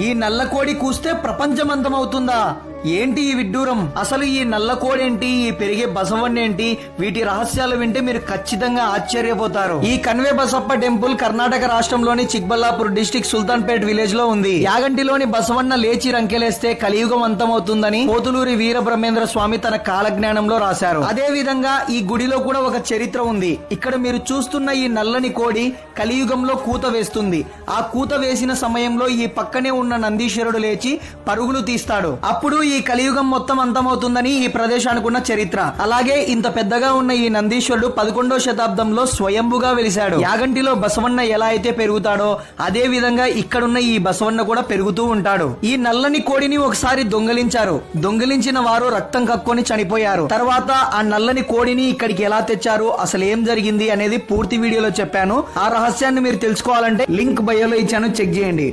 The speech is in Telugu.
ఈ నల్ల కోడి కూస్తే ప్రపంచం అంతమవుతుందా? ఏంటి ఈ విడ్డూరం? అసలు ఈ నల్ల కోడేంటి, ఈ పెరిగే బసవన్నేంటి? వీటి రహస్యాలు వింటే మీరు ఖచ్చితంగా ఆశ్చర్యపోతారు. ఈ కన్వే బసప్ప టెంపుల్ కర్ణాటక రాష్ట్రంలోని చిక్బల్లాపూర్ డిస్టిక్ సుల్తాన్పేట్ విలేజ్ లో ఉంది. యాగంటిలోని బసవన్న లేచి రంకెలేస్తే కలియుగం అంతమవుతుందని పోతులూరి వీరబ్రహ్మేంద్ర స్వామి తన కాలజ్ఞానంలో రాశారు. అదే విధంగా ఈ గుడిలో కూడా ఒక చరిత్ర ఉంది. ఇక్కడ మీరు చూస్తున్న ఈ నల్లని కోడి కలియుగంలో కూత వేస్తుంది. ఆ కూత వేసిన సమయంలో ఈ పక్కనే ఉన్న నందీశ్వరుడు లేచి పరుగులు తీస్తాడు. అప్పుడు ఈ కలియుగం మొత్తం అంతమవుతుందని ఈ ప్రదేశానికి ఉన్న చరిత్ర. అలాగే ఇంత పెద్దగా ఉన్న ఈ నందీశ్వరుడు 11వ శతాబ్దంలో స్వయంభుగా వెలిశాడు. యాగంటిలో బసవన్న ఎలా అయితే పెరుగుతాడో అదే విధంగా ఇక్కడున్న ఈ బసవన్న కూడా పెరుగుతూ ఉంటాడు. ఈ నల్లని కోడిని ఒకసారి దొంగిలించారు. దొంగిలించిన వారు రక్తం కక్కొని చనిపోయారు. తర్వాత ఆ నల్లని కోడిని ఇక్కడికి ఎలా తెచ్చారు, అసలు ఏం జరిగింది అనేది పూర్తి వీడియోలో చెప్పాను. ఆ రహస్యాన్ని మీరు తెలుసుకోవాలంటే లింక్ బయోలో ఇచ్చాను, చెక్ చేయండి.